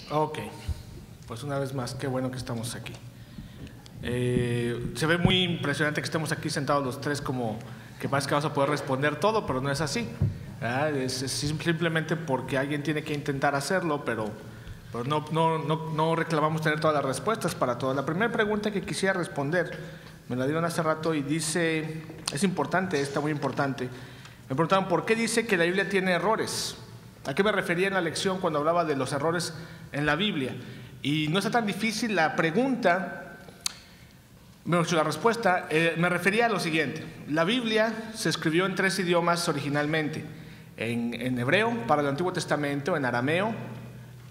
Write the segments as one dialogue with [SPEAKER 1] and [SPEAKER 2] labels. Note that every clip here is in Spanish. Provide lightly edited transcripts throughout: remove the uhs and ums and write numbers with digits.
[SPEAKER 1] Ok, pues una vez más, qué bueno que estamos aquí. Se ve muy impresionante que estemos aquí sentados los tres, como que parece que vamos a poder responder todo, pero no es así. Es simplemente porque alguien tiene que intentar hacerlo, pero no reclamamos tener todas las respuestas para todo. La primera pregunta que quisiera responder, me la dieron hace rato y dice, es importante, está muy importante. Me preguntaban, ¿por qué dice que la Biblia tiene errores? ¿A qué me refería en la lección cuando hablaba de los errores en la Biblia? Y no está tan difícil la pregunta, la respuesta. Me refería a lo siguiente: la Biblia se escribió en 3 idiomas originalmente, en hebreo para el Antiguo Testamento, en arameo,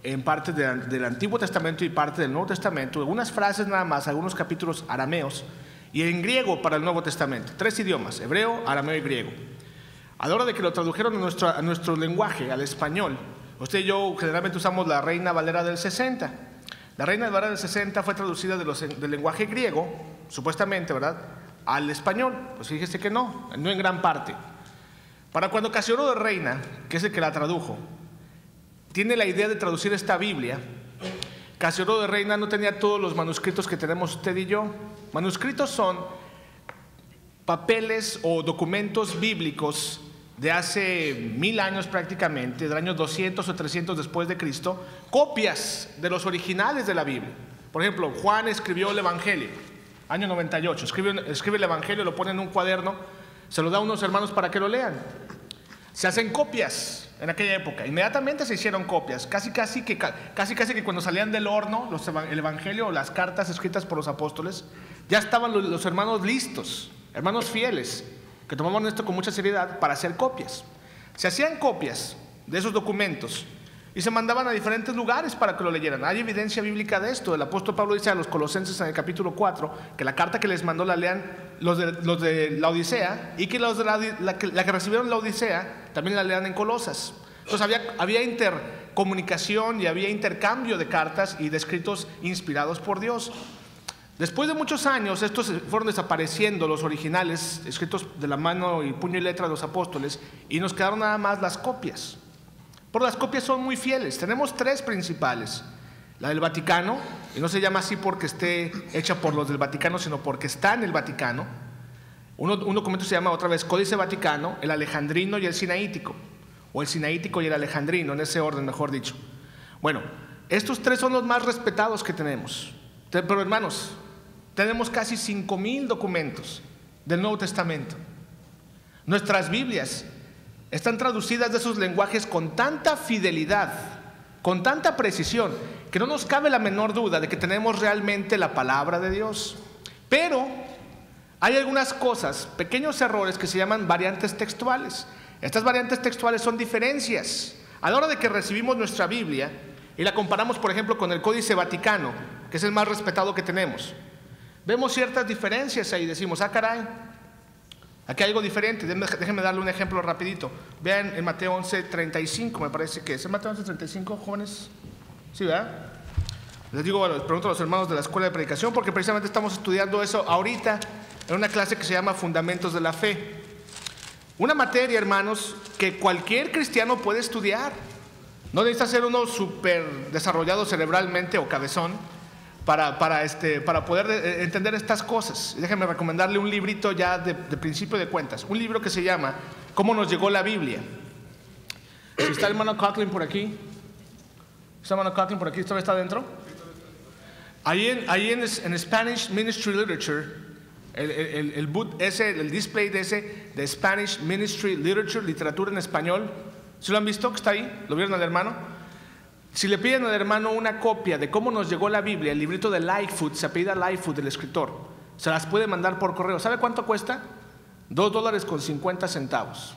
[SPEAKER 1] en parte del Antiguo Testamento y parte del Nuevo Testamento, algunas frases nada más, algunos capítulos arameos, y en griego para el Nuevo Testamento. 3 idiomas, hebreo, arameo y griego. A la hora de que lo tradujeron a nuestro lenguaje, al español, usted y yo generalmente usamos la Reina Valera del 60. La Reina Valera del 60 fue traducida del lenguaje griego, supuestamente, ¿verdad?, al español. Pues fíjese que no en gran parte. Para cuando Casiodoro de Reina, que es el que la tradujo, tiene la idea de traducir esta Biblia, Casiodoro de Reina no tenía todos los manuscritos que tenemos usted y yo. Manuscritos son papeles o documentos bíblicos de hace 1000 años prácticamente, del año 200 o 300 después de Cristo, copias de los originales de la Biblia. Por ejemplo, Juan escribió el Evangelio, año 98, escribe el Evangelio, lo pone en un cuaderno, se lo da a unos hermanos para que lo lean. Se hacen copias en aquella época, inmediatamente se hicieron copias, casi que cuando salían del horno el Evangelio o las cartas escritas por los apóstoles, ya estaban los hermanos listos, hermanos fieles, que tomaban esto con mucha seriedad para hacer copias. Se hacían copias de esos documentos y se mandaban a diferentes lugares para que lo leyeran. Hay evidencia bíblica de esto. El apóstol Pablo dice a los Colosenses en el capítulo 4 que la carta que les mandó la lean los de la Odisea, y que los de la que recibieron la Odisea también la lean en Colosas. Entonces había intercomunicación y había intercambio de cartas y de escritos inspirados por Dios. Después de muchos años, estos fueron desapareciendo, los originales, escritos de la mano y puño y letra de los apóstoles, y nos quedaron nada más las copias. Pero las copias son muy fieles. Tenemos 3 principales. La del Vaticano, y no se llama así porque esté hecha por los del Vaticano, sino porque está en el Vaticano. Un documento se llama otra vez Códice Vaticano, el Alejandrino y el Sinaítico, o el Sinaítico y el Alejandrino, en ese orden, mejor dicho. Bueno, estos 3 son los más respetados que tenemos. Pero hermanos, tenemos casi 5000 documentos del Nuevo Testamento. Nuestras Biblias están traducidas de esos lenguajes con tanta fidelidad, con tanta precisión, que no nos cabe la menor duda de que tenemos realmente la palabra de Dios. Pero hay algunas cosas, pequeños errores que se llaman variantes textuales. Estas variantes textuales son diferencias. A la hora de que recibimos nuestra Biblia y la comparamos, por ejemplo, con el Códice Vaticano, que es el más respetado que tenemos, vemos ciertas diferencias ahí. Decimos, ah, caray, aquí hay algo diferente. Déjenme darle un ejemplo rapidito. Vean en Mateo 11:35, me parece que es. ¿En Mateo 11:35, jóvenes? Sí, ¿verdad? Les pregunto a los hermanos de la escuela de predicación, porque precisamente estamos estudiando eso ahorita en una clase que se llama Fundamentos de la Fe. Una materia, hermanos, que cualquier cristiano puede estudiar. No necesita ser uno súper desarrollado cerebralmente o cabezón para poder entender estas cosas. Déjenme recomendarle un librito ya de principio de cuentas, un libro que se llama ¿Cómo nos llegó la Biblia? Si está el hermano Coughlin por aquí, ¿está el hermano Coughlin por aquí? ¿Todavía está adentro? Ahí en Spanish Ministry Literature, el boot ese, el display de Spanish Ministry Literature, literatura en español, ¿sí lo han visto que está ahí? ¿Lo vieron al hermano? Si le piden al hermano una copia de Cómo nos llegó la Biblia, el librito de Lightfoot, se apellida Lightfoot del escritor, se las puede mandar por correo. ¿Sabe cuánto cuesta? $2.50.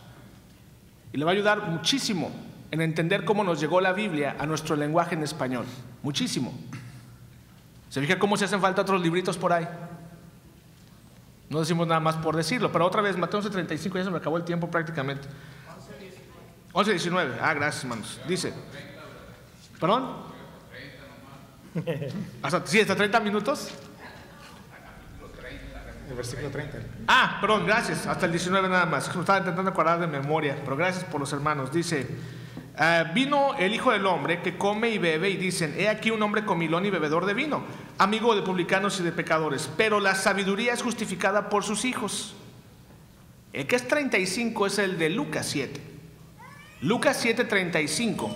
[SPEAKER 1] Y le va a ayudar muchísimo en entender cómo nos llegó la Biblia a nuestro lenguaje en español. Muchísimo. ¿Se fija cómo se hacen falta otros libritos por ahí? No decimos nada más por decirlo, pero otra vez, Mateo 11:35, ya se me acabó el tiempo prácticamente. 11:19. Ah, gracias, hermanos. Dice, ¿perdón? ¿Hasta 30 minutos?
[SPEAKER 2] El versículo 30.
[SPEAKER 1] Ah, perdón, gracias. Hasta el 19 nada más. Me estaba intentando acordar de memoria, pero gracias por los hermanos. Dice, Vino el Hijo del Hombre que come y bebe y dicen, he aquí un hombre comilón y bebedor de vino, amigo de publicanos y de pecadores, pero la sabiduría es justificada por sus hijos. El que es 35 es el de Lucas 7. Lucas 7:35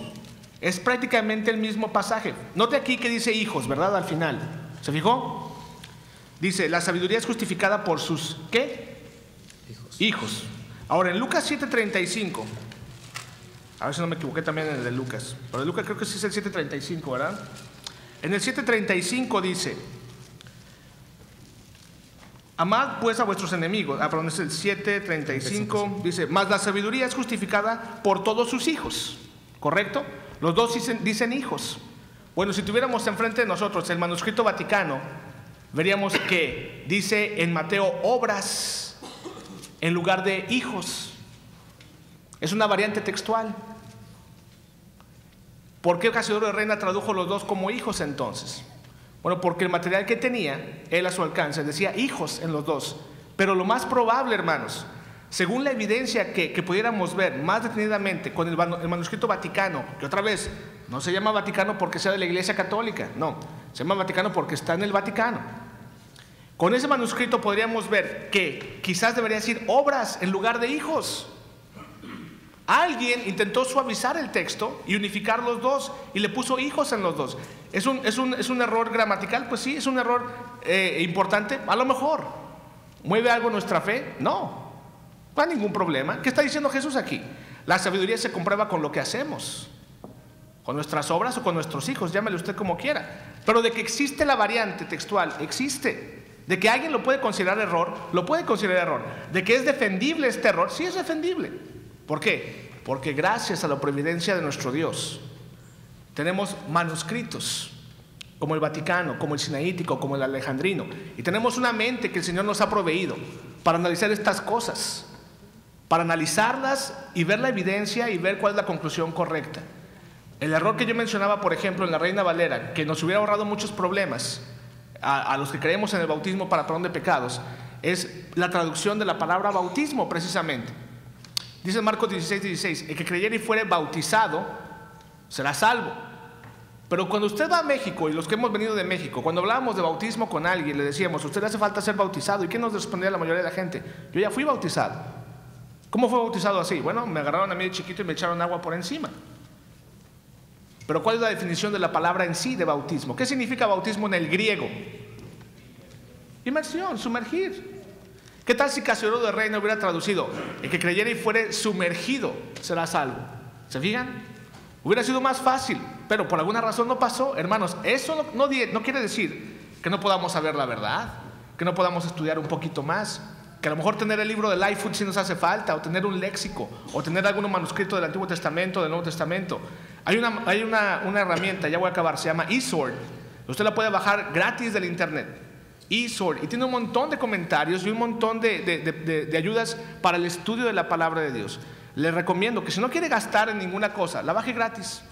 [SPEAKER 1] es prácticamente el mismo pasaje. Note aquí que dice hijos, ¿verdad? Al final, ¿se fijó? Dice, la sabiduría es justificada por sus, ¿qué? Hijos. Ahora en Lucas 7:35, a ver si no me equivoqué también en el de Lucas, pero de Lucas creo que sí es el 7:35, ¿verdad? En el 7:35 dice, amad pues a vuestros enemigos. Perdón, es el 7:35, dice, mas la sabiduría es justificada por todos sus hijos, ¿correcto? Los dos dicen hijos. Bueno, si tuviéramos enfrente de nosotros el manuscrito Vaticano, veríamos que dice en Mateo obras en lugar de hijos. Es una variante textual. ¿Por qué Casiodoro de Reina tradujo los dos como hijos entonces? Bueno, porque el material que tenía él a su alcance decía hijos en los dos. Pero lo más probable, hermanos, según la evidencia que pudiéramos ver más detenidamente con el manuscrito Vaticano, que otra vez no se llama Vaticano porque sea de la Iglesia Católica, no, se llama Vaticano porque está en el Vaticano. Con ese manuscrito podríamos ver que quizás debería decir obras en lugar de hijos. Alguien intentó suavizar el texto y unificar los dos y le puso hijos en los dos. ¿Es un error gramatical? Pues sí, es un error importante, a lo mejor. ¿Mueve algo nuestra fe? No hay ningún problema. ¿Qué está diciendo Jesús aquí? La sabiduría se comprueba con lo que hacemos, con nuestras obras o con nuestros hijos, llámele usted como quiera. Pero de que existe la variante textual, existe. De que alguien lo puede considerar error, lo puede considerar error. De que es defendible este error, sí es defendible. ¿Por qué? Porque gracias a la providencia de nuestro Dios tenemos manuscritos como el Vaticano, como el Sinaítico, como el Alejandrino, y tenemos una mente que el Señor nos ha proveído para analizar estas cosas, para analizarlas y ver la evidencia y ver cuál es la conclusión correcta. El error que yo mencionaba, por ejemplo, en la Reina Valera, que nos hubiera ahorrado muchos problemas a los que creemos en el bautismo para perdón de pecados, es la traducción de la palabra bautismo precisamente. Dice Marcos 16:16, el que creyere y fuere bautizado será salvo. Pero cuando usted va a México, y los que hemos venido de México, cuando hablábamos de bautismo con alguien, le decíamos, ¿usted le hace falta ser bautizado? ¿Y qué nos respondía la mayoría de la gente? Yo ya fui bautizado. ¿Cómo fue bautizado así? Bueno, me agarraron a mí de chiquito y me echaron agua por encima. Pero ¿cuál es la definición de la palabra en sí de bautismo? ¿Qué significa bautismo en el griego? Inmersión, sumergir. ¿Qué tal si Casiodoro de Reina hubiera traducido, el que creyere y fuere sumergido será salvo? ¿Se fijan? Hubiera sido más fácil, pero por alguna razón no pasó. Hermanos, eso no quiere decir que no podamos saber la verdad, que no podamos estudiar un poquito más, que a lo mejor tener el libro de Lightfoot sí nos hace falta, o tener un léxico, o tener algún manuscrito del Antiguo Testamento, del Nuevo Testamento. Hay una herramienta, ya voy a acabar, se llama eSword. Usted la puede bajar gratis del internet. eSword, y tiene un montón de comentarios y un montón de ayudas para el estudio de la palabra de Dios. Le recomiendo que si no quiere gastar en ninguna cosa, la baje gratis.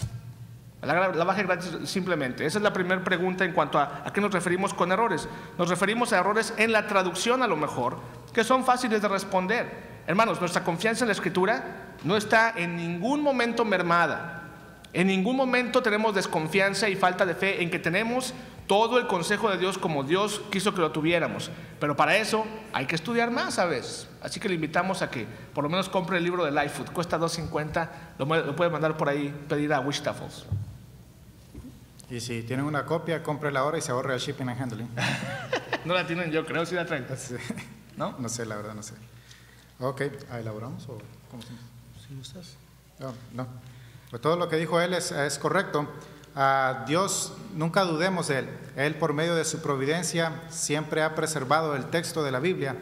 [SPEAKER 1] La baje gratis simplemente. Esa es la primera pregunta en cuanto a qué nos referimos con errores. Nos referimos a errores en la traducción a lo mejor, que son fáciles de responder. Hermanos, nuestra confianza en la Escritura no está en ningún momento mermada. En ningún momento tenemos desconfianza y falta de fe en que tenemos todo el consejo de Dios como Dios quiso que lo tuviéramos. Pero para eso hay que estudiar más a veces. Así que le invitamos a que por lo menos compre el libro de Lightfoot. Cuesta $2.50. Lo puede mandar por ahí, pedir a Wishtafels.
[SPEAKER 2] Y si tienen una copia, cómprela ahora y se ahorra el shipping and handling.
[SPEAKER 1] No la tienen, yo creo, si la traen.
[SPEAKER 2] Sí.
[SPEAKER 1] ¿No?
[SPEAKER 2] No sé, la verdad, no sé. Ok, ¿elaboramos o cómo se llama? ¿Sí gustas? No. Pues todo lo que dijo él es correcto. Dios, nunca dudemos de él. Él, por medio de su providencia, siempre ha preservado el texto de la Biblia.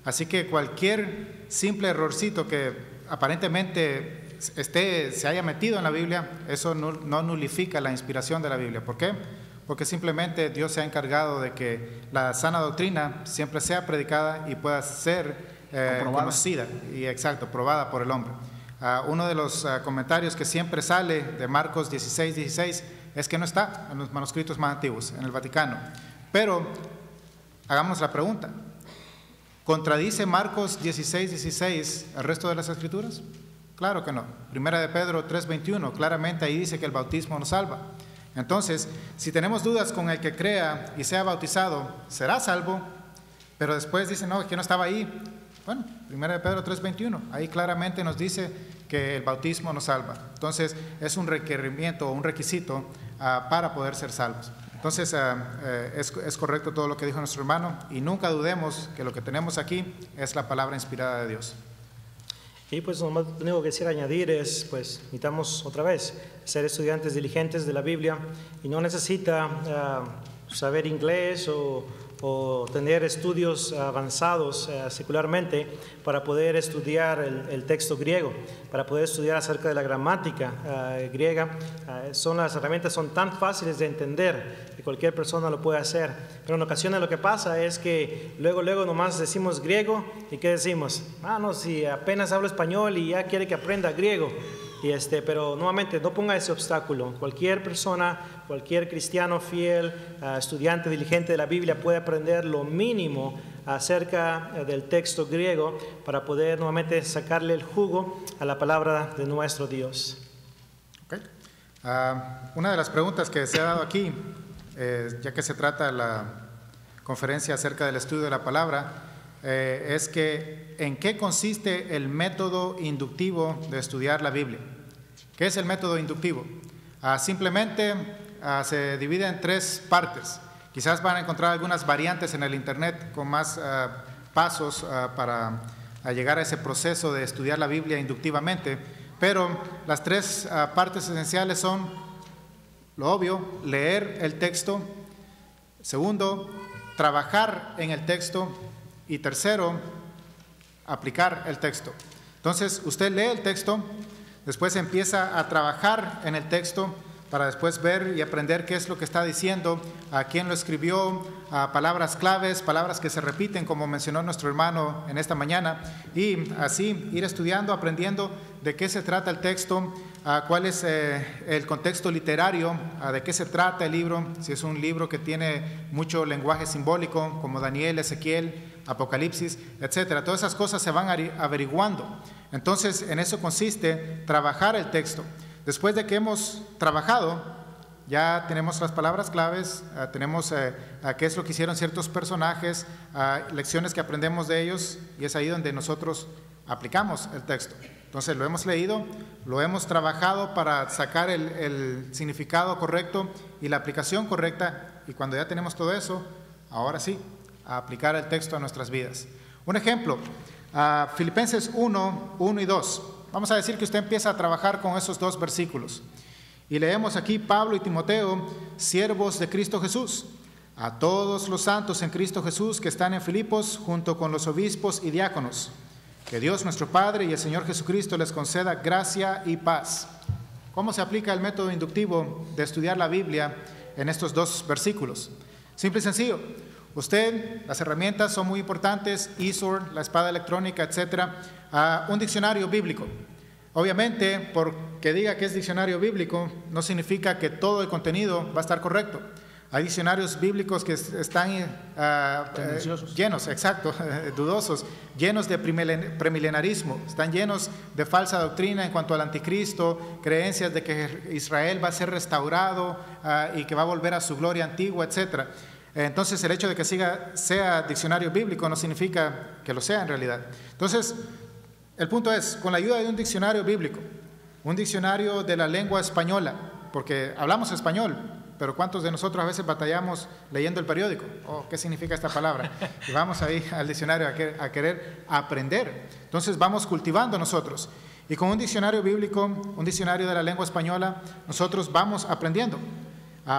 [SPEAKER 2] Así que cualquier simple errorcito que aparentemente se haya metido en la Biblia, eso no nulifica la inspiración de la Biblia. ¿Por qué? Porque simplemente Dios se ha encargado de que la sana doctrina siempre sea predicada y pueda ser conocida y probada por el hombre. Uno de los comentarios que siempre sale de Marcos 16:16 es que no está en los manuscritos más antiguos, en el Vaticano. Pero hagamos la pregunta: ¿contradice Marcos 16:16 el resto de las Escrituras? Claro que no. Primera de Pedro 3:21, claramente ahí dice que el bautismo nos salva. Entonces, si tenemos dudas con el que crea y sea bautizado, será salvo, pero después dice, no, que no estaba ahí. Bueno, Primera de Pedro 3:21, ahí claramente nos dice que el bautismo nos salva. Entonces, es un requerimiento o un requisito para poder ser salvos. Entonces, es correcto todo lo que dijo nuestro hermano, y nunca dudemos que lo que tenemos aquí es la palabra inspirada de Dios.
[SPEAKER 3] Y pues lo único que quisiera añadir es, pues, necesitamos otra vez ser estudiantes diligentes de la Biblia, y no necesita saber inglés o tener estudios avanzados secularmente para poder estudiar el texto griego, para poder estudiar acerca de la gramática griega. Las herramientas son tan fáciles de entender que cualquier persona lo puede hacer, pero en ocasiones lo que pasa es que luego nomás decimos griego, y ¿qué decimos? No, si apenas hablo español y ya quiere que aprenda griego. Pero nuevamente no ponga ese obstáculo. Cualquier persona, cualquier cristiano fiel, estudiante diligente de la Biblia puede aprender lo mínimo acerca del texto griego para poder nuevamente sacarle el jugo a la palabra de nuestro Dios.
[SPEAKER 2] Okay. Una de las preguntas que se ha dado aquí, ya que se trata de la conferencia acerca del estudio de la palabra, es que ¿en qué consiste el método inductivo de estudiar la Biblia? ¿Qué es el método inductivo? Simplemente se divide en 3 partes. Quizás van a encontrar algunas variantes en el internet con más pasos para llegar a ese proceso de estudiar la Biblia inductivamente, pero las 3 partes esenciales son, lo obvio, leer el texto; segundo, trabajar en el texto; y tercero, aplicar el texto. Entonces, usted lee el texto, después empieza a trabajar en el texto para después ver y aprender qué es lo que está diciendo, a quién lo escribió, a palabras claves, palabras que se repiten, como mencionó nuestro hermano en esta mañana, y así ir estudiando, aprendiendo de qué se trata el texto, cuál es el contexto literario, de qué se trata el libro, si es un libro que tiene mucho lenguaje simbólico, como Daniel, Ezequiel, Apocalipsis, etcétera. Todas esas cosas se van aquando. Entonces, en eso consiste trabajar el texto. Después de que hemos trabajado, ya tenemos las palabras claves, tenemos qué es lo que hicieron ciertos personajes, lecciones que aprendemos de ellos, y es ahí donde nosotros aplicamos el texto. Entonces, lo hemos leído, lo hemos trabajado para sacar el significado correcto y la aplicación correcta, y cuando ya tenemos todo eso, ahora sí, a aplicar el texto a nuestras vidas. Un ejemplo, Filipenses 1:1 y 2. Vamos a decir que usted empieza a trabajar con esos 2 versículos. Y leemos aquí: Pablo y Timoteo, siervos de Cristo Jesús, a todos los santos en Cristo Jesús que están en Filipos, junto con los obispos y diáconos. Que Dios nuestro Padre y el Señor Jesucristo les conceda gracia y paz. ¿Cómo se aplica el método inductivo de estudiar la Biblia en estos 2 versículos? Simple y sencillo. Usted, las herramientas son muy importantes, eSword, la espada electrónica, etcétera. Un diccionario bíblico. Obviamente, porque diga que es diccionario bíblico, no significa que todo el contenido va a estar correcto. Hay diccionarios bíblicos que están llenos, dudosos, llenos de premilenarismo, están llenos de falsa doctrina en cuanto al anticristo, creencias de que Israel va a ser restaurado y que va a volver a su gloria antigua, etcétera. Entonces, el hecho de que sea diccionario bíblico no significa que lo sea en realidad. Entonces, el punto es, con la ayuda de un diccionario bíblico, un diccionario de la lengua española, porque hablamos español, pero ¿cuántos de nosotros a veces batallamos leyendo el periódico? ¿Qué significa esta palabra? Y vamos ahí al diccionario a querer aprender. Entonces, vamos cultivando nosotros. Y con un diccionario bíblico, un diccionario de la lengua española, nosotros vamos aprendiendo.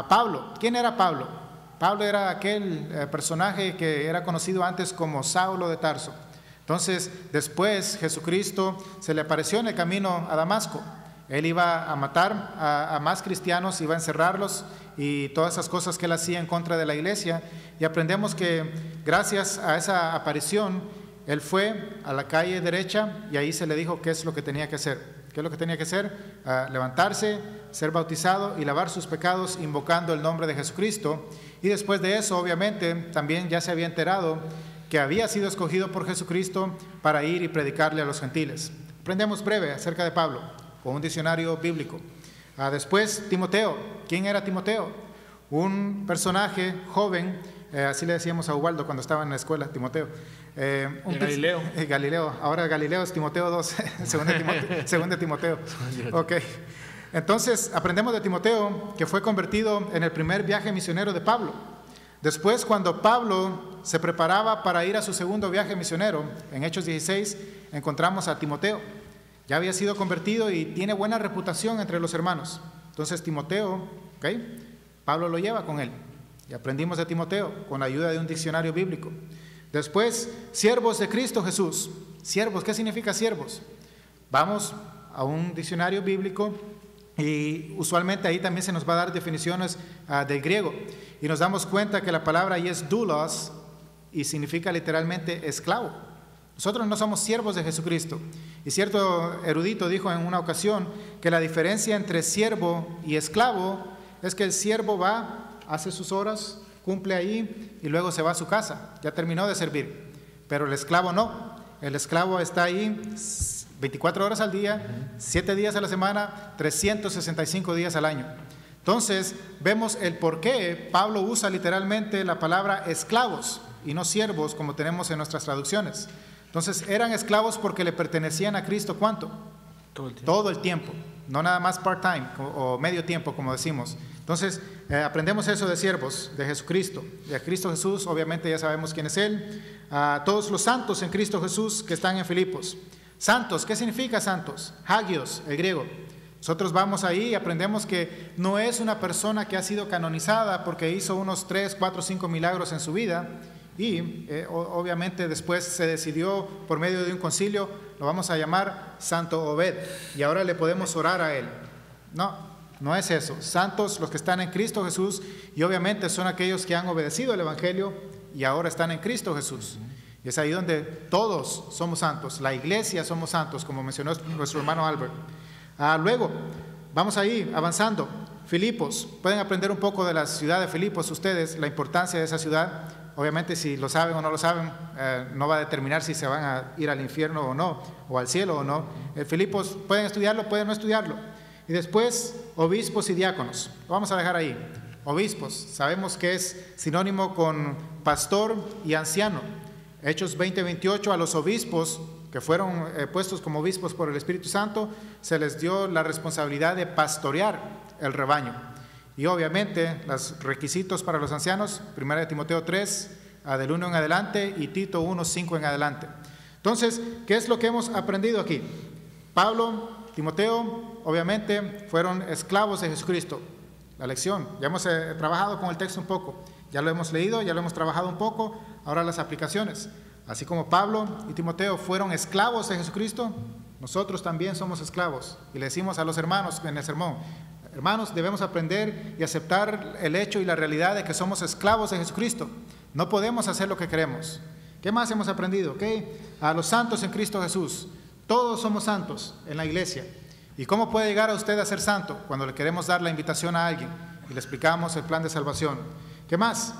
[SPEAKER 2] Pablo, ¿quién era Pablo? Pablo era aquel personaje que era conocido antes como Saulo de Tarso. Entonces, después Jesucristo se le apareció en el camino a Damasco. Él iba a matar a más cristianos, iba a encerrarlos y todas esas cosas que él hacía en contra de la iglesia. Y aprendemos que gracias a esa aparición, él fue a la calle derecha y ahí se le dijo qué es lo que tenía que hacer. ¿Qué es lo que tenía que hacer? Levantarse, ser bautizado y lavar sus pecados invocando el nombre de Jesucristo. Y después de eso, obviamente, también ya se había enterado que había sido escogido por Jesucristo para ir y predicarle a los gentiles. El Aprendemos breve acerca de Pablo con un diccionario bíblico. Después, Timoteo. ¿Quién era Timoteo? Un personaje joven, así le decíamos a Ubaldo cuando estaba en la escuela, Timoteo.
[SPEAKER 1] Galileo.
[SPEAKER 2] Galileo. Ahora Galileo es Timoteo 2, segundo Timoteo. Ok. Entonces, aprendemos de Timoteo que fue convertido en el primer viaje misionero de Pablo. Después, cuando Pablo se preparaba para ir a su segundo viaje misionero, en Hechos 16, encontramos a Timoteo. Ya había sido convertido y tiene buena reputación entre los hermanos. Entonces, Timoteo, Pablo lo lleva con él. Y aprendimos de Timoteo con la ayuda de un diccionario bíblico. Después, siervos de Cristo Jesús. Siervos, ¿qué significa siervos? Vamos a un diccionario bíblico y usualmente ahí también se nos va a dar definiciones del griego. Y nos damos cuenta que la palabra ahí es doulos y significa literalmente esclavo. Nosotros no somos siervos de Jesucristo. Y cierto erudito dijo en una ocasión que la diferencia entre siervo y esclavo es que el siervo va, hace sus horas, cumple ahí y luego se va a su casa. Ya terminó de servir. Pero el esclavo no. El esclavo está ahí 24 horas al día, 7 días a la semana, 365 días al año. Entonces, vemos el por qué Pablo usa literalmente la palabra esclavos y no siervos como tenemos en nuestras traducciones. Entonces, eran esclavos porque le pertenecían a Cristo, ¿cuánto? Todo el tiempo, no nada más part-time o medio tiempo, como decimos. Entonces, aprendemos eso de siervos de Jesucristo. De Cristo Jesús, obviamente ya sabemos quién es Él. Todos los santos en Cristo Jesús que están en Filipos. Santos, ¿qué significa santos? Hagios, el griego. Nosotros vamos ahí y aprendemos que no es una persona que ha sido canonizada porque hizo unos 3, 4, 5 milagros en su vida y obviamente después se decidió por medio de un concilio, lo vamos a llamar Santo Obed y ahora le podemos orar a él. No es eso. Santos los que están en Cristo Jesús y obviamente son aquellos que han obedecido el Evangelio y ahora están en Cristo Jesús. Y es ahí donde todos somos santos, la iglesia somos santos, como mencionó nuestro hermano Albert. Luego, vamos ahí avanzando. Filipos, pueden aprender un poco de la ciudad de Filipos ustedes, la importancia de esa ciudad. Obviamente si lo saben o no lo saben, no va a determinar si se van a ir al infierno o no, o al cielo o no. Filipos, pueden estudiarlo, pueden no estudiarlo. Y después, obispos y diáconos. Lo vamos a dejar ahí. Obispos, sabemos que es sinónimo con pastor y anciano. Hechos 20-28, a los obispos que fueron puestos como obispos por el Espíritu Santo, se les dio la responsabilidad de pastorear el rebaño. Y obviamente los requisitos para los ancianos, 1 Timoteo 3, del 1 en adelante, y Tito 1, 5 en adelante. Entonces, ¿qué es lo que hemos aprendido aquí? Pablo, Timoteo, obviamente fueron esclavos de Jesucristo. La lección, ya hemos trabajado con el texto un poco, ya lo hemos leído, ya lo hemos trabajado un poco, ahora las aplicaciones. Así como Pablo y Timoteo fueron esclavos de Jesucristo, nosotros también somos esclavos. Y le decimos a los hermanos en el sermón, hermanos, debemos aprender y aceptar el hecho y la realidad de que somos esclavos de Jesucristo. No podemos hacer lo que queremos. ¿Qué más hemos aprendido? A los santos en Cristo Jesús. Todos somos santos en la iglesia. ¿Y cómo puede llegar a usted a ser santo? Cuando le queremos dar la invitación a alguien y le explicamos el plan de salvación. ¿Qué más?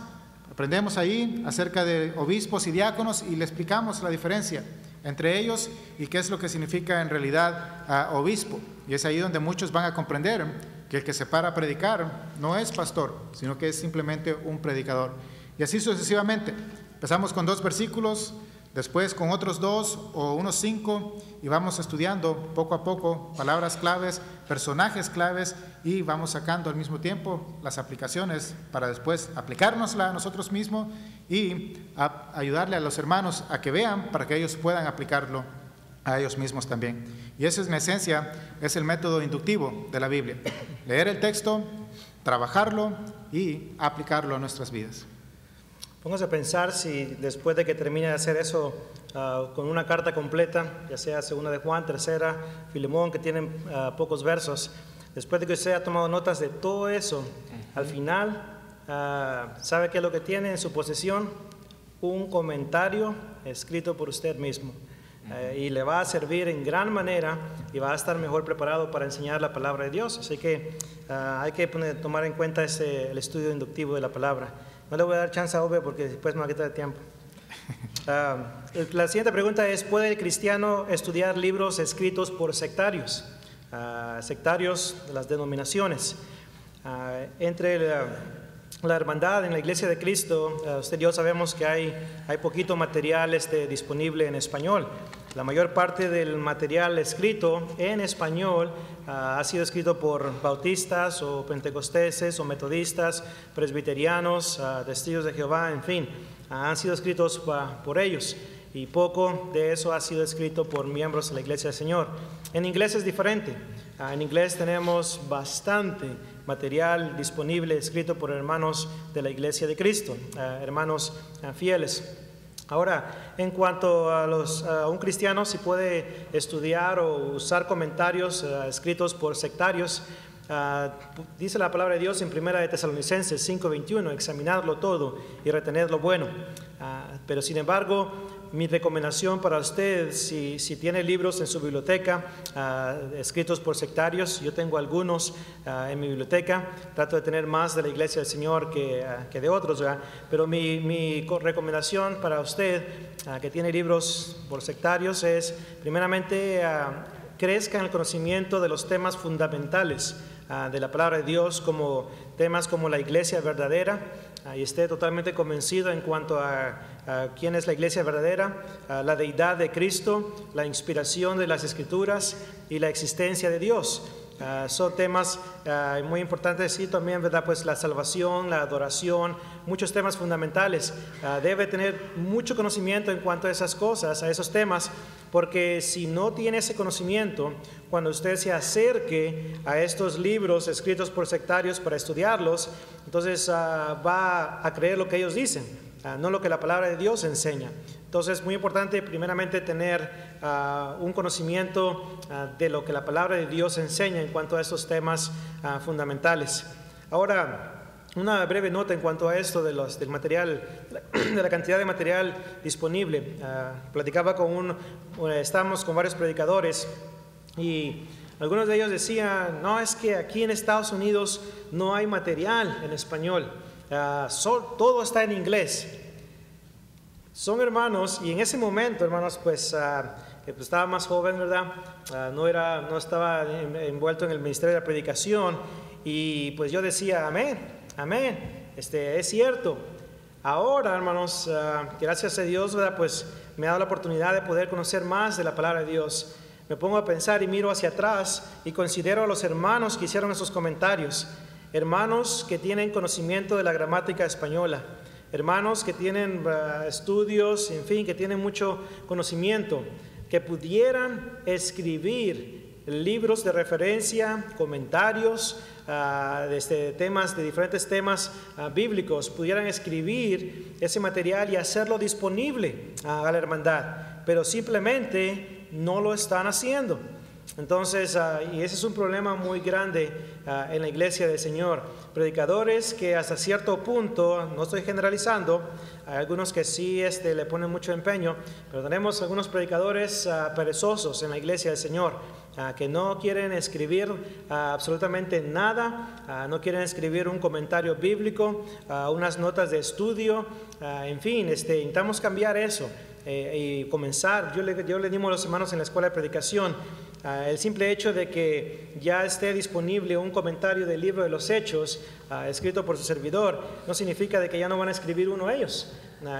[SPEAKER 2] Aprendemos ahí acerca de obispos y diáconos y le explicamos la diferencia entre ellos y qué es lo que significa en realidad obispo. Y es ahí donde muchos van a comprender que el que se para a predicar no es pastor, sino que es simplemente un predicador. Y así sucesivamente. Empezamos con 2 versículos, después con otros 2 o unos 5 y vamos estudiando poco a poco palabras claves, personajes claves y vamos sacando al mismo tiempo las aplicaciones para después aplicárnosla a nosotros mismos y ayudarle a los hermanos a que vean para que ellos puedan aplicarlo a ellos mismos también. Y ese es en esencia, es el método inductivo de la Biblia. Leer el texto, trabajarlo y aplicarlo a nuestras vidas.
[SPEAKER 3] Póngase a pensar si después de que termine de hacer eso con una carta completa, ya sea 2 de Juan, 3, Filemón, que tienen pocos versos, después de que usted haya tomado notas de todo eso, al final, ¿sabe qué es lo que tiene en su posesión? Un comentario escrito por usted mismo. Y le va a servir en gran manera y va a estar mejor preparado para enseñar la palabra de Dios. Así que hay que tomar en cuenta el estudio inductivo de la palabra. No le voy a dar chance a Ove porque después me va a quitar el tiempo. La siguiente pregunta es, ¿puede el cristiano estudiar libros escritos por sectarios? Sectarios de las denominaciones. Entre la hermandad en la Iglesia de Cristo, usted y yo sabemos que hay poquito material disponible en español. La mayor parte del material escrito en español ha sido escrito por bautistas o pentecosteses o metodistas, presbiterianos, testigos de Jehová, en fin, han sido escritos por ellos. Y poco de eso ha sido escrito por miembros de la Iglesia del Señor. En inglés es diferente. En inglés tenemos bastante material disponible escrito por hermanos de la Iglesia de Cristo, hermanos fieles. Ahora, en cuanto a un cristiano, si puede estudiar o usar comentarios escritos por sectarios, dice la palabra de Dios en 1 de Tesalonicenses 5:21, examinarlo todo y retener lo bueno. Pero sin embargo, mi recomendación para usted, si tiene libros en su biblioteca escritos por sectarios, yo tengo algunos en mi biblioteca, trato de tener más de la Iglesia del Señor que de otros, ¿verdad? Pero mi recomendación para usted que tiene libros por sectarios es, primeramente, crezca en el conocimiento de los temas fundamentales de la palabra de Dios, como temas como la iglesia verdadera, y esté totalmente convencido en cuanto a quién es la iglesia verdadera, la deidad de Cristo, la inspiración de las Escrituras y la existencia de Dios. Son temas muy importantes, sí, también, ¿verdad? Pues la salvación, la adoración, muchos temas fundamentales. Debe tener mucho conocimiento en cuanto a esas cosas, a esos temas, porque si no tiene ese conocimiento, cuando usted se acerque a estos libros escritos por sectarios para estudiarlos, entonces va a creer lo que ellos dicen, no lo que la palabra de Dios enseña. Entonces es muy importante primeramente tener un conocimiento de lo que la palabra de Dios enseña en cuanto a estos temas fundamentales. Ahora, una breve nota en cuanto a esto del material, de la cantidad de material disponible. Platicaba estábamos con varios predicadores y algunos de ellos decían, no, es que aquí en Estados Unidos no hay material en español, todo está en inglés. Son hermanos, y en ese momento, hermanos, pues estaba más joven, ¿verdad? No estaba envuelto en el ministerio de la predicación, y pues yo decía, amén, es cierto. Ahora, hermanos, gracias a Dios, ¿verdad? Pues me ha dado la oportunidad de poder conocer más de la palabra de Dios. Me pongo a pensar y miro hacia atrás y considero a los hermanos que hicieron esos comentarios, hermanos que tienen conocimiento de la gramática española, hermanos que tienen estudios, en fin, que tienen mucho conocimiento, que pudieran escribir libros de referencia, comentarios de diferentes temas bíblicos, pudieran escribir ese material y hacerlo disponible a la hermandad, pero simplemente no lo están haciendo. Entonces, y ese es un problema muy grande en la iglesia del Señor. Predicadores que hasta cierto punto, no estoy generalizando, hay algunos que sí le ponen mucho empeño, pero tenemos algunos predicadores perezosos en la iglesia del Señor, que no quieren escribir absolutamente nada, no quieren escribir un comentario bíblico, unas notas de estudio, en fin, intentamos cambiar eso. Y comenzar, yo le dimos a los hermanos en la escuela de predicación, el simple hecho de que ya esté disponible un comentario del libro de los Hechos escrito por su servidor, no significa de que ya no van a escribir uno ellos.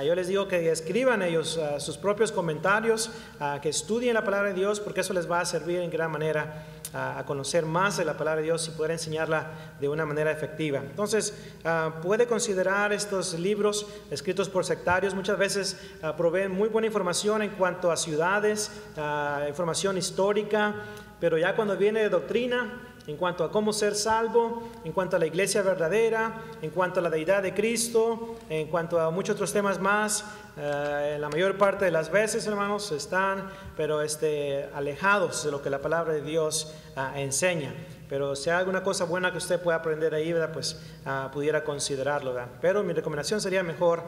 [SPEAKER 3] Yo les digo que escriban ellos sus propios comentarios, que estudien la palabra de Dios, porque eso les va a servir en gran manera a conocer más de la palabra de Dios y poder enseñarla de una manera efectiva. Entonces, puede considerar estos libros escritos por sectarios. Muchas veces proveen muy buena información en cuanto a ciudades, información histórica, pero ya cuando viene de doctrina, en cuanto a cómo ser salvo, en cuanto a la iglesia verdadera, en cuanto a la deidad de Cristo, en cuanto a muchos otros temas más, la mayor parte de las veces, hermanos, están pero alejados de lo que la palabra de Dios enseña. Pero si hay alguna cosa buena que usted pueda aprender ahí, ¿verdad? Pues pudiera considerarlo, ¿verdad? Pero mi recomendación sería mejor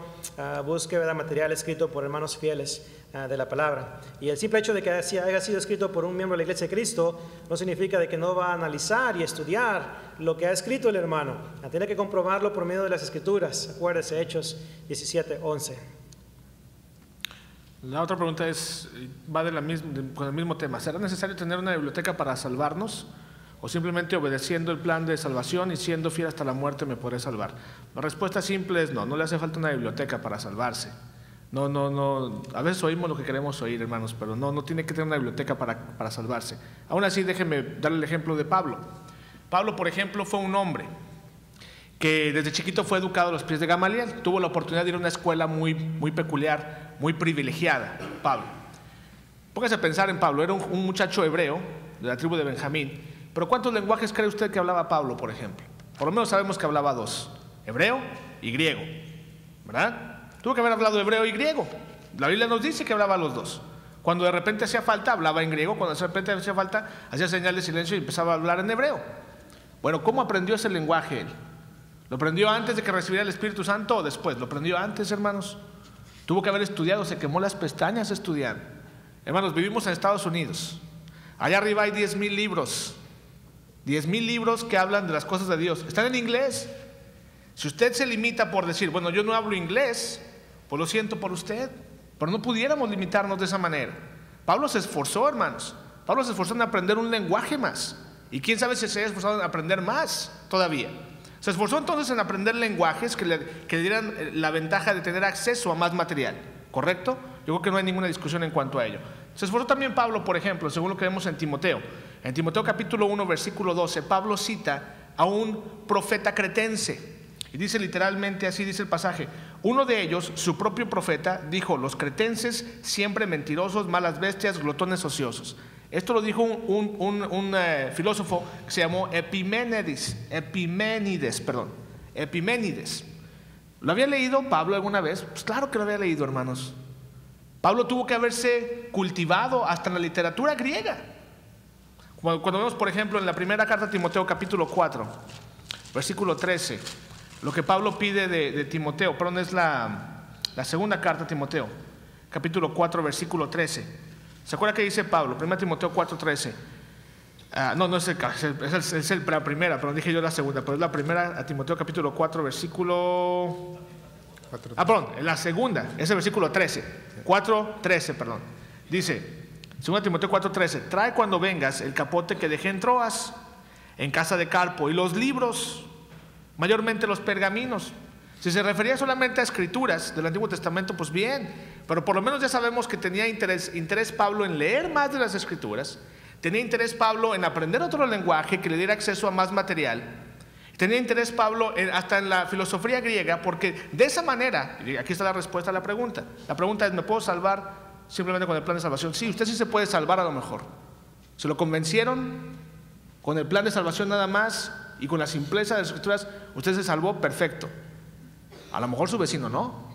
[SPEAKER 3] busque, ¿verdad?, material escrito por hermanos fieles de la palabra. Y el simple hecho de que haya sido escrito por un miembro de la Iglesia de Cristo no significa de que no va a analizar y estudiar lo que ha escrito el hermano. Tiene que comprobarlo por medio de las Escrituras. Acuérdese, Hechos 17:11.
[SPEAKER 1] La otra pregunta va con el mismo tema. ¿Será necesario tener una biblioteca para salvarnos? ¿O simplemente obedeciendo el plan de salvación y siendo fiel hasta la muerte me podré salvar? La respuesta simple es no, no le hace falta una biblioteca para salvarse. No, a veces oímos lo que queremos oír, hermanos, pero no tiene que tener una biblioteca para salvarse. Aún así, déjenme darle el ejemplo de Pablo. Pablo, por ejemplo, fue un hombre que desde chiquito fue educado a los pies de Gamaliel. Tuvo la oportunidad de ir a una escuela muy peculiar, muy privilegiada, Pablo. Póngase a pensar en Pablo, era un muchacho hebreo de la tribu de Benjamín, pero ¿cuántos lenguajes cree usted que hablaba Pablo, por ejemplo? Por lo menos sabemos que hablaba 2, hebreo y griego, ¿verdad? Tuvo que haber hablado hebreo y griego. La Biblia nos dice que hablaba los 2. Cuando de repente hacía falta, hablaba en griego, cuando de repente hacía falta, hacía señal de silencio y empezaba a hablar en hebreo. Bueno, ¿cómo aprendió ese lenguaje él? ¿Lo aprendió antes de que recibiera el Espíritu Santo o después? Lo aprendió antes, hermanos. Tuvo que haber estudiado, se quemó las pestañas estudiando. Hermanos, vivimos en Estados Unidos. Allá arriba hay 10,000 libros. 10,000 libros que hablan de las cosas de Dios. Están en inglés. Si usted se limita por decir, bueno, yo no hablo inglés, pues lo siento por usted. Pero no pudiéramos limitarnos de esa manera. Pablo se esforzó, hermanos. Pablo se esforzó en aprender un lenguaje más. Y quién sabe si se haya esforzado en aprender más todavía. Se esforzó entonces en aprender lenguajes que le dieran la ventaja de tener acceso a más material, ¿correcto? Yo creo que no hay ninguna discusión en cuanto a ello. Se esforzó también Pablo, por ejemplo, según lo que vemos en Timoteo. En Timoteo capítulo 1, versículo 12, Pablo cita a un profeta cretense. Y dice literalmente, así dice el pasaje: uno de ellos, su propio profeta, dijo: los cretenses siempre mentirosos, malas bestias, glotones ociosos. Esto lo dijo un filósofo que se llamó Epiménides. ¿Lo había leído Pablo alguna vez? Pues claro que lo había leído, hermanos. Pablo tuvo que haberse cultivado hasta en la literatura griega. Cuando vemos, por ejemplo, en la primera carta a Timoteo, capítulo 4, versículo 13, lo que Pablo pide de Timoteo, perdón, es la segunda carta a Timoteo, capítulo 4, versículo 13. ¿Se acuerda que dice Pablo? 1 Timoteo 4:13. No es la primera, pero dije yo la segunda, pero es la primera a Timoteo capítulo 4, versículo... perdón, la segunda, es el versículo 13. 4:13, perdón. Dice, 2 Timoteo 4:13, trae cuando vengas el capote que dejé en Troas, en casa de Carpo, y los libros, mayormente los pergaminos. Si se refería solamente a escrituras del Antiguo Testamento, pues bien, pero por lo menos ya sabemos que tenía interés Pablo en leer más de las escrituras, tenía interés Pablo en aprender otro lenguaje que le diera acceso a más material, tenía interés Pablo hasta en la filosofía griega, porque de esa manera, y aquí está la respuesta a la pregunta es, ¿me puedo salvar simplemente con el plan de salvación? Sí, usted sí se puede salvar a lo mejor. ¿Se lo convencieron con el plan de salvación nada más y con la simpleza de las escrituras? Usted se salvó, perfecto. A lo mejor su vecino no.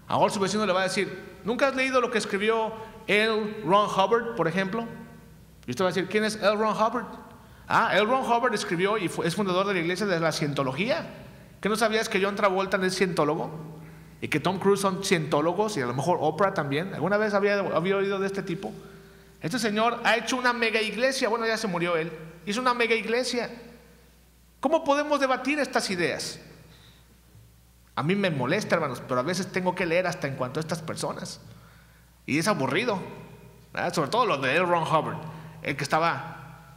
[SPEAKER 1] A lo mejor su vecino le va a decir: ¿nunca has leído lo que escribió L. Ron Hubbard, por ejemplo? Y usted va a decir: ¿quién es L. Ron Hubbard? L. Ron Hubbard escribió y es fundador de la iglesia de la cientología. ¿Qué no sabías que John Travolta es cientólogo? Y que Tom Cruise son cientólogos, y a lo mejor Oprah también. ¿Alguna vez había oído de este tipo? Este señor ha hecho una mega iglesia. Bueno, ya se murió él. Hizo una mega iglesia. ¿Cómo podemos debatir estas ideas? A mí me molesta, hermanos, pero a veces tengo que leer hasta en cuanto a estas personas. Y es aburrido, ¿verdad? Sobre todo los de L. Ron Hubbard, el que estaba,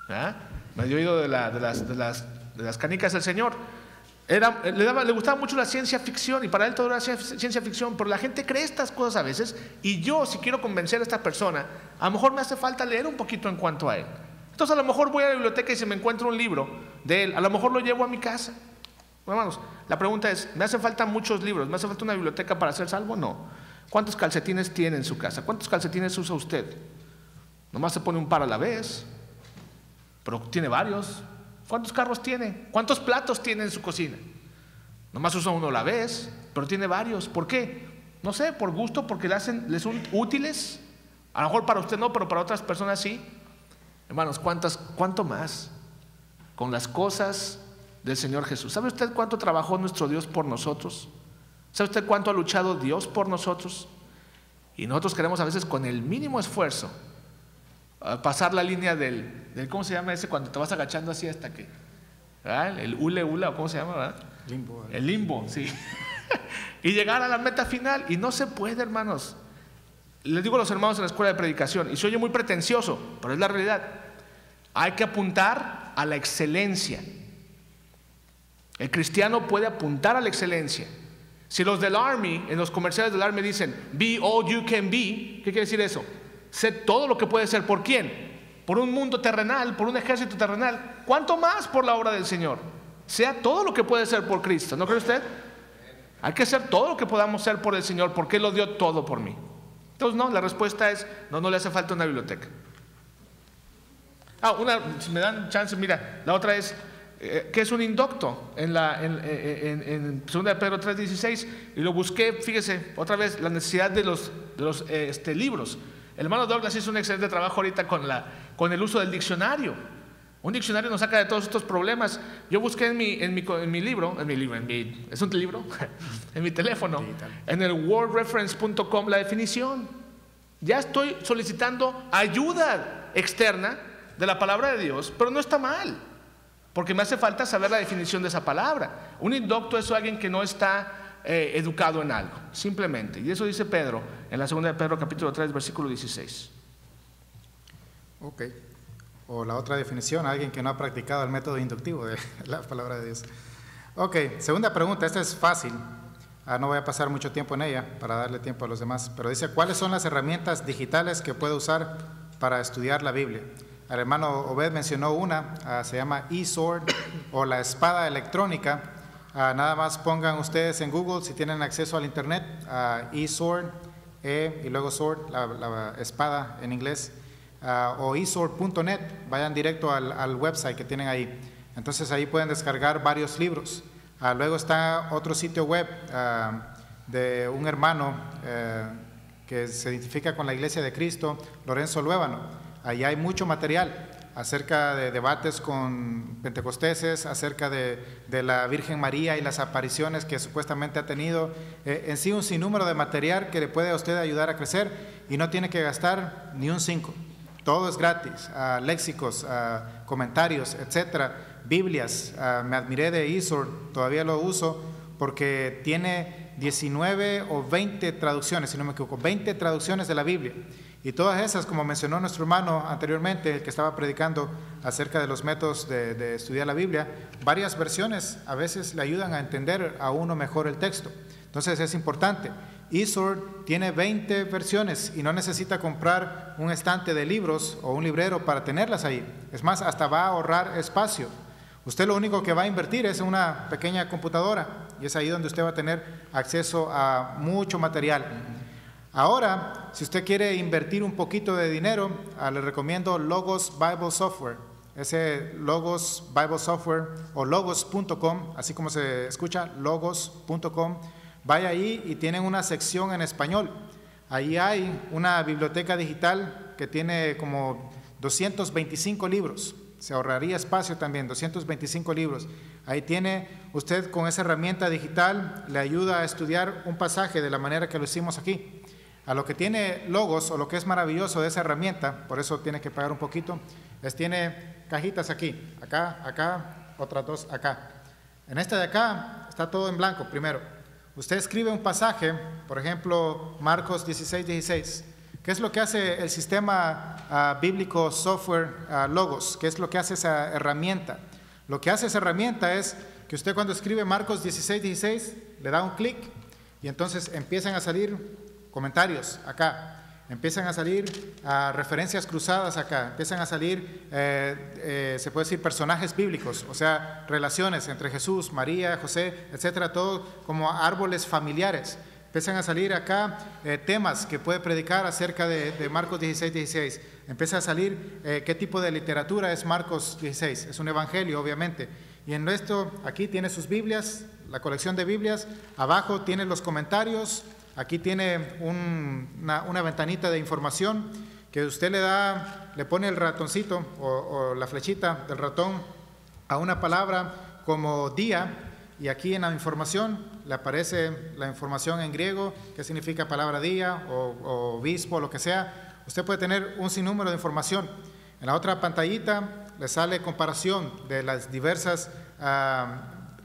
[SPEAKER 1] ¿verdad?, medio oído de las canicas del Señor. Le gustaba mucho la ciencia ficción, y para él todo era ciencia ficción, pero la gente cree estas cosas a veces, y yo, si quiero convencer a esta persona, a lo mejor me hace falta leer un poquito en cuanto a él. Entonces a lo mejor voy a la biblioteca y si me encuentro un libro de él, a lo mejor lo llevo a mi casa. Hermanos, la pregunta es: ¿me hacen falta muchos libros? ¿Me hace falta una biblioteca para ser salvo? No. ¿Cuántos calcetines tiene en su casa? ¿Cuántos calcetines usa usted? Nomás se pone un par a la vez, pero tiene varios. ¿Cuántos carros tiene? ¿Cuántos platos tiene en su cocina? Nomás usa uno a la vez, pero tiene varios. ¿Por qué? No sé, por gusto, porque les son útiles. A lo mejor para usted no, pero para otras personas sí. Hermanos, ¿cuánto más? Con las cosas del Señor Jesús. ¿Sabe usted cuánto trabajó nuestro Dios por nosotros? ¿Sabe usted cuánto ha luchado Dios por nosotros? Y nosotros queremos a veces con el mínimo esfuerzo pasar la línea del ¿cómo se llama ese cuando te vas agachando así hasta que? ¿verdad? El hule hula, ¿o cómo se llama? ¿verdad?
[SPEAKER 2] Limbo.
[SPEAKER 1] El limbo, sí. y llegar a la meta final. Y no se puede, hermanos. Les digo a los hermanos en la escuela de predicación, y se oye muy pretencioso, pero es la realidad. Hay que apuntar a la excelencia. El cristiano puede apuntar a la excelencia. Si los del Army, en los comerciales del Army dicen, be all you can be, ¿qué quiere decir eso? Sé todo lo que puede ser. ¿Por quién? Por un mundo terrenal, por un ejército terrenal. ¿Cuánto más por la obra del Señor? Sea todo lo que puede ser por Cristo. ¿No cree usted? Hay que hacer todo lo que podamos ser por el Señor, porque Él lo dio todo por mí. Entonces, no, la respuesta es, no le hace falta una biblioteca. Si me dan chance, mira, la otra es, ¿qué es un indocto? En 2 de Pedro 3:16, y lo busqué, fíjese, otra vez, la necesidad de los libros. El hermano Douglas hizo un excelente trabajo ahorita con el uso del diccionario. Un diccionario nos saca de todos estos problemas. Yo busqué en mi libro, ¿es un libro? En mi teléfono, en el wordreference.com, la definición. Ya estoy solicitando ayuda externa de la palabra de Dios, pero no está mal, porque me hace falta saber la definición de esa palabra. Un indocto es alguien que no está educado en algo, simplemente. Y eso dice Pedro en la 2 de Pedro capítulo 3 versículo 16.
[SPEAKER 2] Ok. O la otra definición, alguien que no ha practicado el método inductivo de la palabra de Dios. Ok, segunda pregunta, esta es fácil. No voy a pasar mucho tiempo en ella para darle tiempo a los demás, pero dice, ¿cuáles son las herramientas digitales que puedo usar para estudiar la Biblia? El hermano Obed mencionó una, se llama eSword o la espada electrónica. Nada más pongan ustedes en Google, si tienen acceso al internet, eSword, y luego sword, la espada en inglés, o eSword.net, vayan directo al website que tienen ahí. Entonces ahí pueden descargar varios libros. Luego está otro sitio web de un hermano que se identifica con la Iglesia de Cristo, Lorenzo Luébano. Ahí hay mucho material acerca de debates con pentecosteses, acerca de la Virgen María y las apariciones que supuestamente ha tenido. En sí, un sinnúmero de material que le puede a usted ayudar a crecer y no tiene que gastar ni un 5. Todo es gratis, léxicos, comentarios, etcétera, Biblias. Me admiré de eSword, todavía lo uso porque tiene 19 o 20 traducciones, si no me equivoco, 20 traducciones de la Biblia. Y todas esas, como mencionó nuestro hermano anteriormente, el que estaba predicando acerca de los métodos de estudiar la Biblia, varias versiones a veces le ayudan a entender a uno mejor el texto. Entonces es importante. eSword tiene 20 versiones y no necesita comprar un estante de libros o un librero para tenerlas ahí. Es más, hasta va a ahorrar espacio. Usted lo único que va a invertir es en una pequeña computadora y es ahí donde usted va a tener acceso a mucho material. Ahora, si usted quiere invertir un poquito de dinero, le recomiendo Logos Bible Software. Ese Logos Bible Software o logos.com, así como se escucha, logos.com. Vaya ahí y tienen una sección en español. Ahí hay una biblioteca digital que tiene como 225 libros. Se ahorraría espacio también, 225 libros. Ahí tiene usted, con esa herramienta digital, le ayuda a estudiar un pasaje de la manera que lo hicimos aquí. A lo que tiene Logos, o lo que es maravilloso de esa herramienta, por eso tiene que pagar un poquito, tiene cajitas aquí, acá, otras dos acá. En esta de acá está todo en blanco primero. Usted escribe un pasaje, por ejemplo, Marcos 16:16. ¿Qué es lo que hace el sistema bíblico software Logos? ¿Qué es lo que hace esa herramienta? Lo que hace esa herramienta es que usted, cuando escribe Marcos 16:16, le da un clic y entonces empiezan a salir comentarios acá, empiezan a salir referencias cruzadas acá, empiezan a salir, se puede decir, personajes bíblicos, o sea, relaciones entre Jesús, María, José, etcétera, todo como árboles familiares. Empiezan a salir acá temas que puede predicar acerca de Marcos 16:16. Empieza a salir qué tipo de literatura es Marcos 16. Es un evangelio, obviamente. Y en esto, aquí tiene sus Biblias, la colección de Biblias. Abajo tiene los comentarios. Aquí tiene una ventanita de información que usted le pone el ratoncito o la flechita del ratón a una palabra como día, y aquí en la información le aparece la información en griego, que significa palabra día o obispo, lo que sea. Usted puede tener un sinnúmero de información. En la otra pantallita le sale comparación de las diversas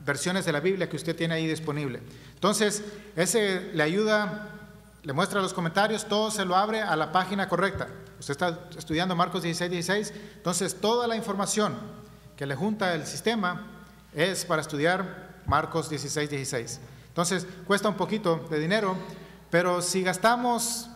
[SPEAKER 2] versiones de la Biblia que usted tiene ahí disponible. Entonces, ese le ayuda, le muestra los comentarios, todo se lo abre a la página correcta. Usted está estudiando Marcos 16:16, entonces toda la información que le junta el sistema es para estudiar Marcos 16:16. Entonces, cuesta un poquito de dinero, pero si gastamos,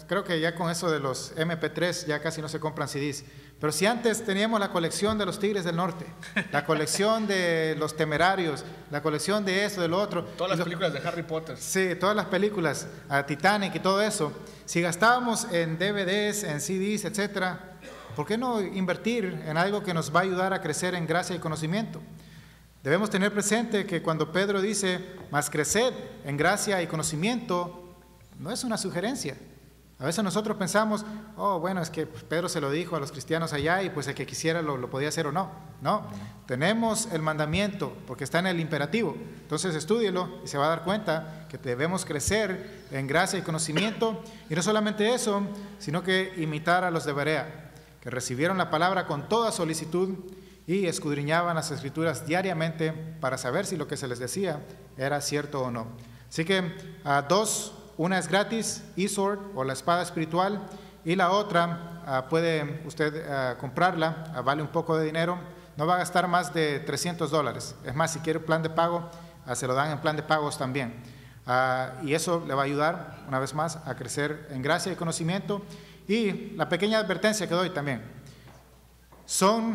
[SPEAKER 2] creo que ya con eso de los MP3 ya casi no se compran CDs, pero si antes teníamos la colección de los Tigres del Norte, la colección de los Temerarios, la colección de eso, de lo otro.
[SPEAKER 1] Todas las películas de Harry Potter.
[SPEAKER 2] Sí, todas las películas, Titanic y todo eso. Si gastábamos en DVDs, en CDs, etcétera, ¿por qué no invertir en algo que nos va a ayudar a crecer en gracia y conocimiento? Debemos tener presente que cuando Pedro dice, más creced en gracia y conocimiento, no es una sugerencia. A veces nosotros pensamos, oh, bueno, es que Pedro se lo dijo a los cristianos allá y pues el que quisiera lo podía hacer o no. No, tenemos el mandamiento porque está en el imperativo. Entonces estúdielo y se va a dar cuenta que debemos crecer en gracia y conocimiento. Y no solamente eso, sino que imitar a los de Berea, que recibieron la palabra con toda solicitud y escudriñaban las Escrituras diariamente para saber si lo que se les decía era cierto o no. Así que dos. Una es gratis, eSword o la espada espiritual, y la otra puede usted comprarla, vale un poco de dinero, no va a gastar más de $300. Es más, si quiere un plan de pago, se lo dan en plan de pagos también. Y eso le va a ayudar, una vez más, a crecer en gracia y conocimiento. Y la pequeña advertencia que doy también, son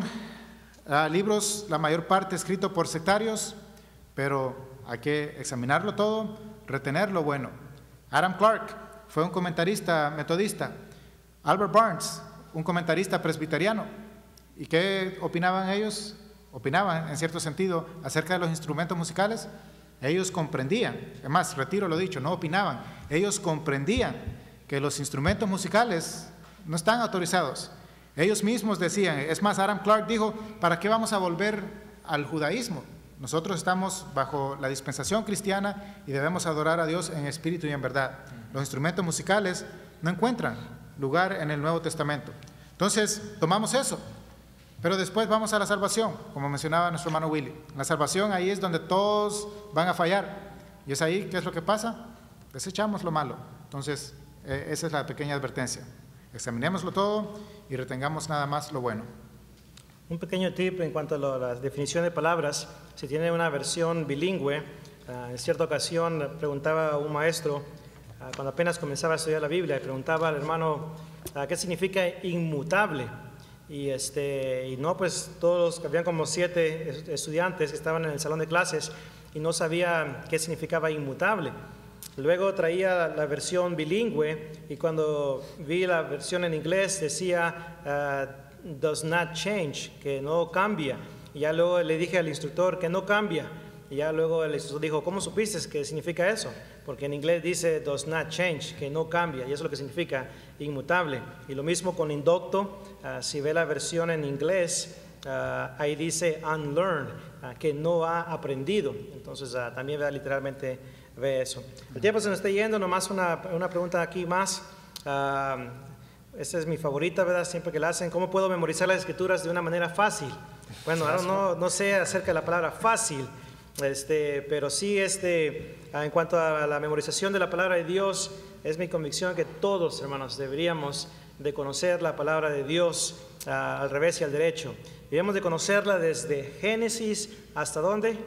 [SPEAKER 2] libros, la mayor parte escritos por sectarios, pero hay que examinarlo todo, retener lo bueno. Adam Clark fue un comentarista metodista. Albert Barnes, un comentarista presbiteriano. ¿Y qué opinaban ellos? Opinaban, en cierto sentido, acerca de los instrumentos musicales. Ellos comprendían, es más, retiro lo dicho, no opinaban. Ellos comprendían que los instrumentos musicales no están autorizados. Ellos mismos decían, es más, Adam Clark dijo, ¿para qué vamos a volver al judaísmo? Nosotros estamos bajo la dispensación cristiana y debemos adorar a Dios en espíritu y en verdad. Los instrumentos musicales no encuentran lugar en el Nuevo Testamento. Entonces, tomamos eso, pero después vamos a la salvación, como mencionaba nuestro hermano Willy. La salvación ahí es donde todos van a fallar. Y es ahí, ¿qué es lo que pasa? Desechamos lo malo. Entonces, esa es la pequeña advertencia. Examinémoslo todo y retengamos nada más lo bueno.
[SPEAKER 3] Un pequeño tip en cuanto a la definición de palabras. Si tiene una versión bilingüe, en cierta ocasión preguntaba a un maestro, cuando apenas comenzaba a estudiar la Biblia, preguntaba al hermano, ¿qué significa inmutable? Y no, pues todos, habían como 7 estudiantes que estaban en el salón de clases y no sabían qué significaba inmutable. Luego traía la versión bilingüe y cuando vi la versión en inglés decía does not change, que no cambia. Y ya luego le dije al instructor que no cambia. Y ya luego el instructor dijo, ¿cómo supiste qué significa eso? Porque en inglés dice does not change, que no cambia. Y eso es lo que significa inmutable. Y lo mismo con indocto. Si ve la versión en inglés, ahí dice unlearned, que no ha aprendido. Entonces también literalmente ve eso. El tiempo se nos está yendo. Nomás una pregunta aquí más. Esta es mi favorita, ¿verdad? Siempre que la hacen. ¿Cómo puedo memorizar las Escrituras de una manera fácil? Bueno, ahora no sé acerca de la palabra fácil, pero sí en cuanto a la memorización de la palabra de Dios, es mi convicción que todos, hermanos, deberíamos de conocer la palabra de Dios al revés y al derecho. Debemos de conocerla desde Génesis hasta ¿dónde?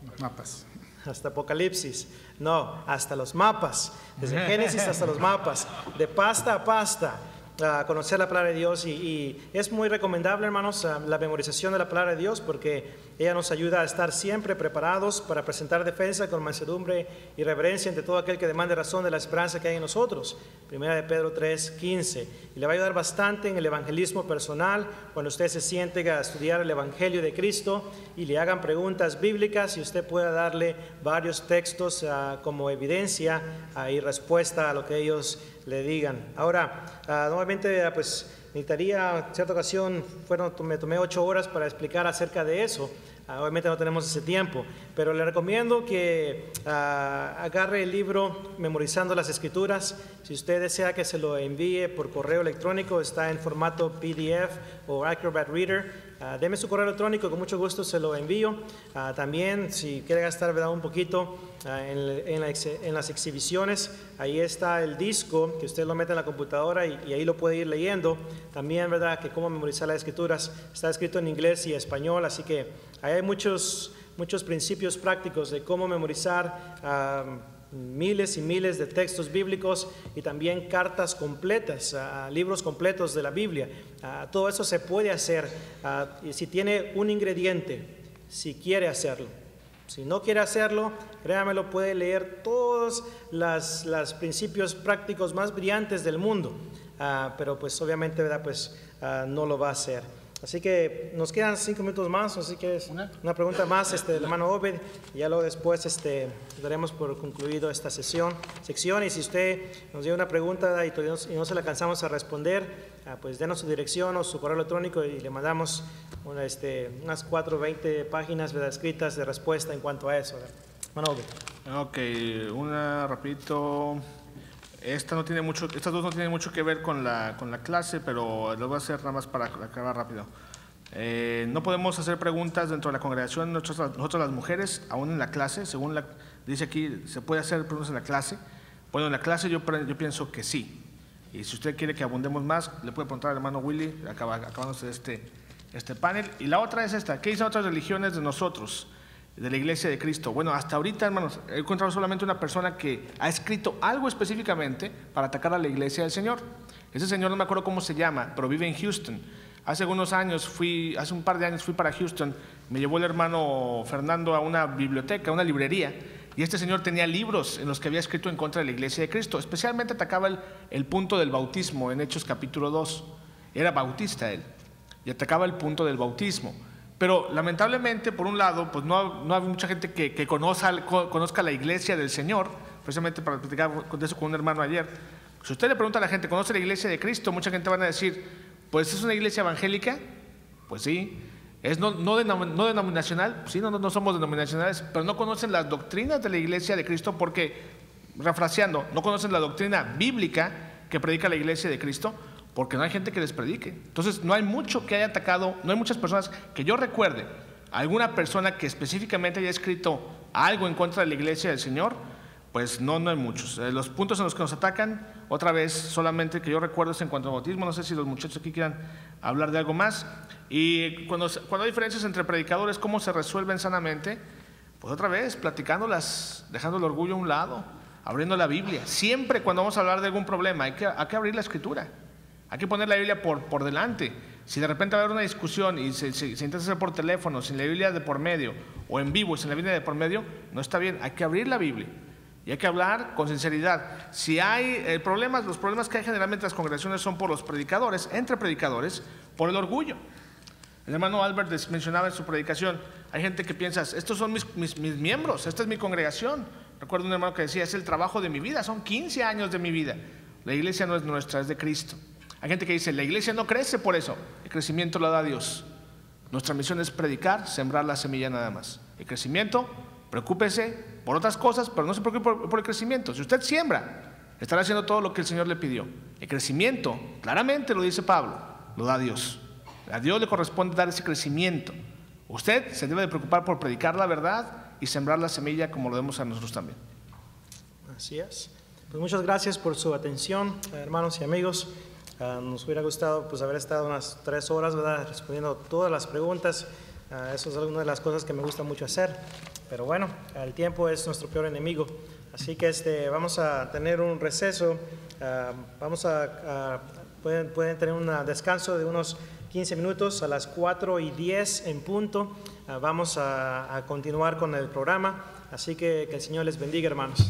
[SPEAKER 2] Los mapas.
[SPEAKER 3] Hasta Apocalipsis. No, hasta los mapas. Desde Génesis hasta los mapas. De pasta a pasta. Conocer la palabra de Dios y es muy recomendable, hermanos, la memorización de la palabra de Dios porque ella nos ayuda a estar siempre preparados para presentar defensa con mansedumbre y reverencia ante todo aquel que demande razón de la esperanza que hay en nosotros. Primera de Pedro 3:15. Y le va a ayudar bastante en el evangelismo personal cuando usted se siente a estudiar el evangelio de Cristo y le hagan preguntas bíblicas y usted pueda darle varios textos como evidencia y respuesta a lo que ellos le digan. Ahora, nuevamente, pues necesitaría, en cierta ocasión, me tomé 8 horas para explicar acerca de eso, Obviamente no tenemos ese tiempo, pero le recomiendo que agarre el libro Memorizando las Escrituras. Si usted desea que se lo envíe por correo electrónico, está en formato PDF o Acrobat Reader. Deme su correo electrónico, con mucho gusto se lo envío. También, si quiere gastar, ¿verdad?, un poquito en las exhibiciones, ahí está el disco que usted lo mete en la computadora y ahí lo puede ir leyendo. También, ¿verdad?, que cómo memorizar las escrituras está escrito en inglés y español, así que ahí hay muchos principios prácticos de cómo memorizar miles y miles de textos bíblicos y también cartas completas, libros completos de la Biblia. Todo eso se puede hacer y si tiene un ingrediente, si quiere hacerlo. Si no quiere hacerlo, créamelo, puede leer todos los principios prácticos más brillantes del mundo, pero pues obviamente, ¿verdad?, pues no lo va a hacer. Así que nos quedan 5 minutos más, así que es una pregunta más del hermano Obed, y ya luego después daremos por concluido esta sección, y si usted nos dio una pregunta y no se la alcanzamos a responder, pues denos su dirección o su correo electrónico y le mandamos unas 4 o 20 páginas, ¿verdad?, escritas de respuesta en cuanto a eso, ¿verdad? Hermano Obed.
[SPEAKER 1] Ok, una rapidito. Estas dos no tienen mucho que ver con la clase, pero lo voy a hacer nada más para acabar rápido. No podemos hacer preguntas dentro de la congregación, nosotros las mujeres, aún en la clase, según dice aquí, ¿se puede hacer preguntas en la clase? Bueno, en la clase yo pienso que sí. Y si usted quiere que abundemos más, le puede preguntar al hermano Willy, acabándose de este panel. Y la otra es esta: ¿qué dicen otras religiones de nosotros, de la Iglesia de Cristo? Bueno, hasta ahorita, hermanos, he encontrado solamente una persona que ha escrito algo específicamente para atacar a la Iglesia del Señor. Ese señor no me acuerdo cómo se llama, pero vive en Houston. Hace un par de años fui para Houston, me llevó el hermano Fernando a una biblioteca, una librería, y este señor tenía libros en los que había escrito en contra de la Iglesia de Cristo. Especialmente atacaba el punto del bautismo en Hechos capítulo 2. Era bautista él, y atacaba el punto del bautismo. Pero lamentablemente, por un lado, pues no hay mucha gente que conozca la Iglesia del Señor. Precisamente para platicar de eso con un hermano ayer. Si usted le pregunta a la gente, ¿conoce la Iglesia de Cristo?, mucha gente van a decir, pues ¿es una iglesia evangélica? Pues sí. ¿Es no denominacional? Sí, no somos denominacionales, pero no conocen las doctrinas de la Iglesia de Cristo porque, refraseando, no conocen la doctrina bíblica que predica la Iglesia de Cristo, porque no hay gente que les predique. Entonces no hay mucho que haya atacado, no hay muchas personas que yo recuerde, alguna persona que específicamente haya escrito algo en contra de la Iglesia del Señor. Pues no hay muchos. Los puntos en los que nos atacan, otra vez, solamente que yo recuerdo es en cuanto al bautismo. No sé si los muchachos aquí quieran hablar de algo más. Y cuando hay diferencias entre predicadores, ¿cómo se resuelven sanamente? Pues otra vez, platicándolas, dejando el orgullo a un lado, abriendo la Biblia. Siempre cuando vamos a hablar de algún problema hay que abrir la Escritura. Hay que poner la Biblia por delante. Si de repente va a haber una discusión y se intenta hacer por teléfono, sin la Biblia de por medio, o en vivo y sin la Biblia de por medio, no está bien. Hay que abrir la Biblia y hay que hablar con sinceridad. Si hay los problemas que hay generalmente en las congregaciones son por los predicadores, entre predicadores, por el orgullo. El hermano Albert mencionaba en su predicación, hay gente que piensa, estos son mis miembros, esta es mi congregación. Recuerdo un hermano que decía, es el trabajo de mi vida, son 15 años de mi vida. La iglesia no es nuestra, es de Cristo. Hay gente que dice, la iglesia no crece por eso, el crecimiento lo da Dios. Nuestra misión es predicar, sembrar la semilla nada más. El crecimiento, preocúpese por otras cosas, pero no se preocupe por el crecimiento. Si usted siembra, estará haciendo todo lo que el Señor le pidió. El crecimiento, claramente lo dice Pablo, lo da Dios. A Dios le corresponde dar ese crecimiento. Usted se debe de preocupar por predicar la verdad y sembrar la semilla como lo debemos a nosotros también.
[SPEAKER 3] Así es. Pues muchas gracias por su atención, hermanos y amigos. Nos hubiera gustado pues haber estado unas 3 horas, ¿verdad?, respondiendo todas las preguntas. Eso es una de las cosas que me gusta mucho hacer. Pero bueno, el tiempo es nuestro peor enemigo. Así que vamos a tener un receso. Pueden tener un descanso de unos 15 minutos. A las 4:10 en punto vamos a continuar con el programa. Así que el Señor les bendiga, hermanos.